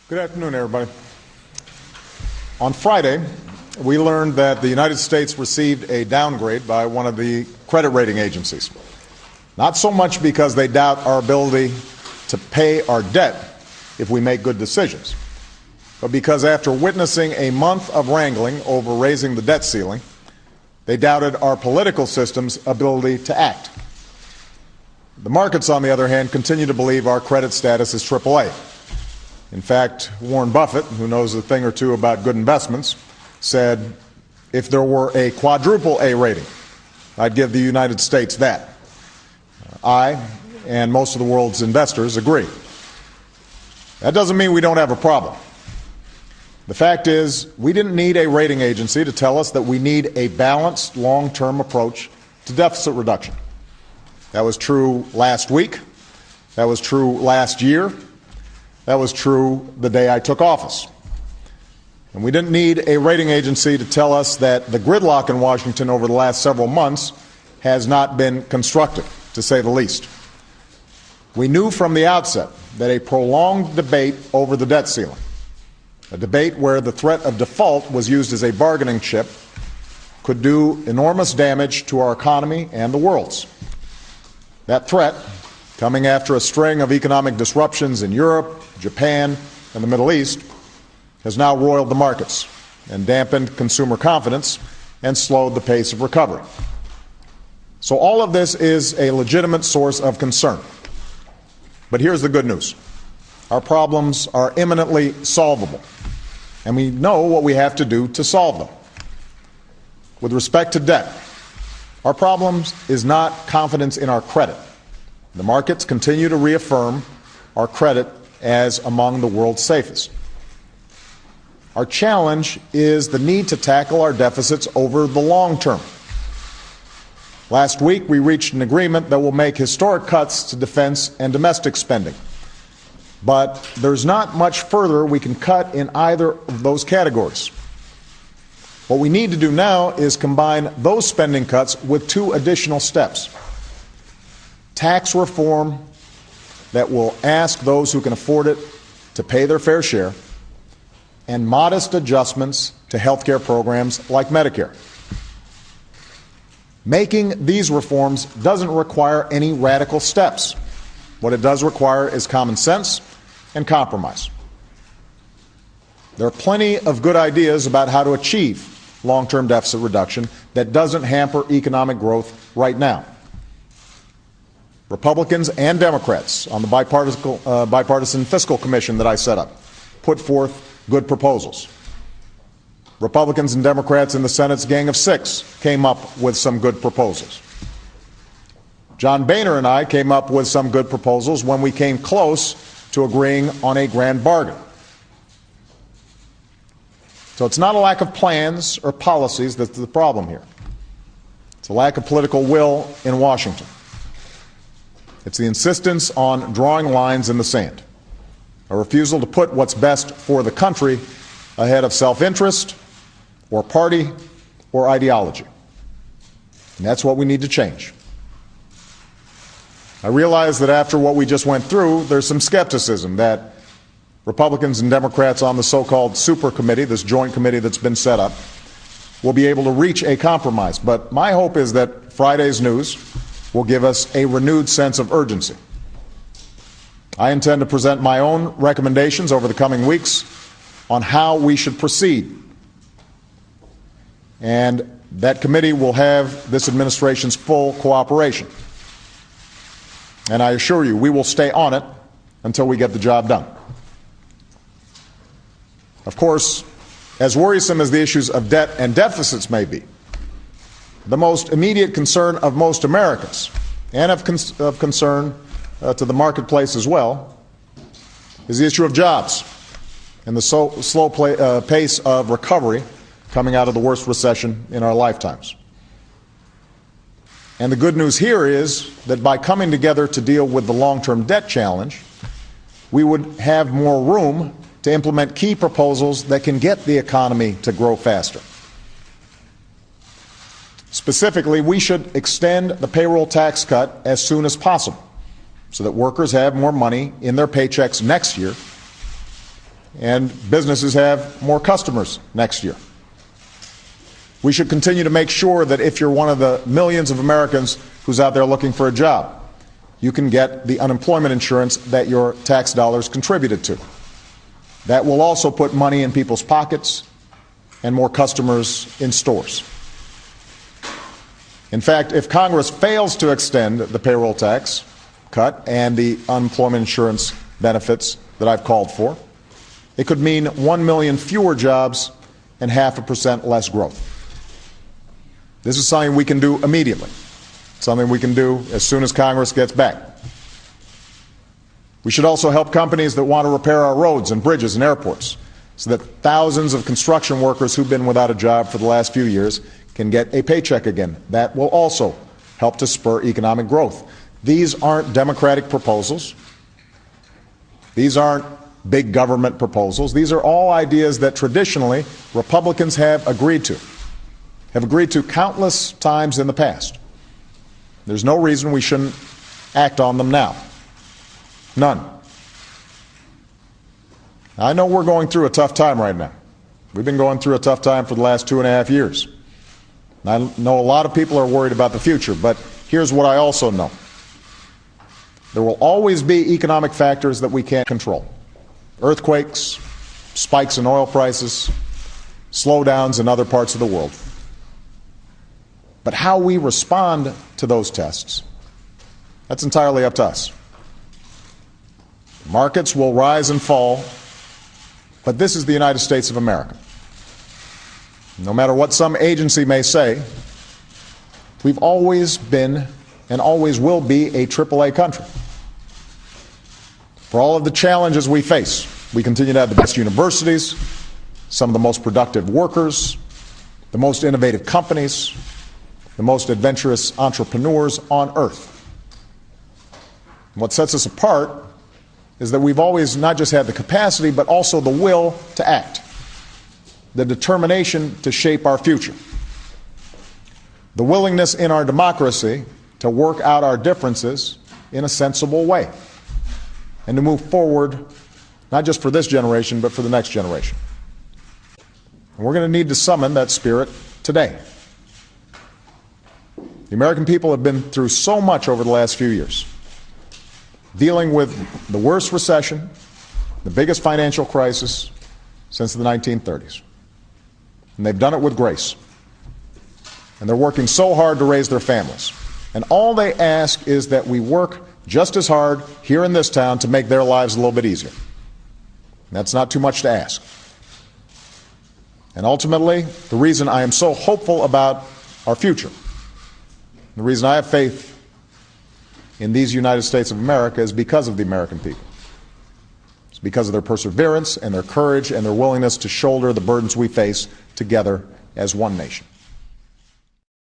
Good afternoon, everybody. On Friday, we learned that the United States received a downgrade by one of the credit rating agencies. Not so much because they doubt our ability to pay our debt if we make good decisions, but because after witnessing a month of wrangling over raising the debt ceiling, they doubted our political system's ability to act. The markets, on the other hand, continue to believe our credit status is AAA. In fact, Warren Buffett, who knows a thing or two about good investments, said, if there were a quadruple A rating, I'd give the United States that. I and most of the world's investors agree. That doesn't mean we don't have a problem. The fact is, we didn't need a rating agency to tell us that we need a balanced, long-term approach to deficit reduction. That was true last week. That was true last year. That was true the day I took office. And we didn't need a rating agency to tell us that the gridlock in Washington over the last several months has not been constructive, to say the least. We knew from the outset that a prolonged debate over the debt ceiling, a debate where the threat of default was used as a bargaining chip, could do enormous damage to our economy and the world's. That threat, coming after a string of economic disruptions in Europe, Japan, and the Middle East, has now roiled the markets and dampened consumer confidence and slowed the pace of recovery. So all of this is a legitimate source of concern. But here's the good news. Our problems are imminently solvable, and we know what we have to do to solve them. With respect to debt, our problem is not confidence in our credit. The markets continue to reaffirm our credit as among the world's safest. Our challenge is the need to tackle our deficits over the long term. Last week, we reached an agreement that will make historic cuts to defense and domestic spending. But there's not much further we can cut in either of those categories. What we need to do now is combine those spending cuts with two additional steps. Tax reform that will ask those who can afford it to pay their fair share, and modest adjustments to health care programs like Medicare. Making these reforms doesn't require any radical steps. What it does require is common sense and compromise. There are plenty of good ideas about how to achieve long-term deficit reduction that doesn't hamper economic growth right now. Republicans and Democrats on the bipartisan fiscal commission that I set up put forth good proposals. Republicans and Democrats in the Senate's Gang of Six came up with some good proposals. John Boehner and I came up with some good proposals when we came close to agreeing on a grand bargain. So it's not a lack of plans or policies that's the problem here. It's a lack of political will in Washington. It's the insistence on drawing lines in the sand, a refusal to put what's best for the country ahead of self-interest or party or ideology. And that's what we need to change. I realize that after what we just went through, there's some skepticism that Republicans and Democrats on the so-called super committee, this joint committee that's been set up, will be able to reach a compromise. But my hope is that Friday's news will give us a renewed sense of urgency. I intend to present my own recommendations over the coming weeks on how we should proceed. And that committee will have this administration's full cooperation. And I assure you, we will stay on it until we get the job done. Of course, as worrisome as the issues of debt and deficits may be, the most immediate concern of most Americans, and of concern to the marketplace as well, is the issue of jobs and the slow pace of recovery coming out of the worst recession in our lifetimes. And the good news here is that by coming together to deal with the long-term debt challenge, we would have more room to implement key proposals that can get the economy to grow faster. Specifically, we should extend the payroll tax cut as soon as possible so that workers have more money in their paychecks next year and businesses have more customers next year. We should continue to make sure that if you're one of the millions of Americans who's out there looking for a job, you can get the unemployment insurance that your tax dollars contributed to. That will also put money in people's pockets and more customers in stores. In fact, if Congress fails to extend the payroll tax cut and the unemployment insurance benefits that I've called for, it could mean 1 million fewer jobs and 0.5% less growth. This is something we can do immediately, something we can do as soon as Congress gets back. We should also help companies that want to repair our roads and bridges and airports so that thousands of construction workers who've been without a job for the last few years can get a paycheck again. That will also help to spur economic growth. These aren't Democratic proposals. These aren't big government proposals. These are all ideas that traditionally Republicans have agreed to countless times in the past. There's no reason we shouldn't act on them now. None. I know we're going through a tough time right now. We've been going through a tough time for the last 2.5 years. I know a lot of people are worried about the future, but here's what I also know. There will always be economic factors that we can't control. Earthquakes, spikes in oil prices, slowdowns in other parts of the world. But how we respond to those tests, that's entirely up to us. Markets will rise and fall, but this is the United States of America. No matter what some agency may say, we've always been and always will be a AAA country. For all of the challenges we face, we continue to have the best universities, some of the most productive workers, the most innovative companies, the most adventurous entrepreneurs on earth. What sets us apart is that we've always not just had the capacity, but also the will to act, the determination to shape our future, the willingness in our democracy to work out our differences in a sensible way, and to move forward, not just for this generation, but for the next generation. And we're going to need to summon that spirit today. The American people have been through so much over the last few years, dealing with the worst recession, the biggest financial crisis since the 1930s. And they've done it with grace. And they're working so hard to raise their families. And all they ask is that we work just as hard here in this town to make their lives a little bit easier. And that's not too much to ask. And ultimately, the reason I am so hopeful about our future, the reason I have faith in these United States of America is because of the American people. It's because of their perseverance and their courage and their willingness to shoulder the burdens we face together as one nation.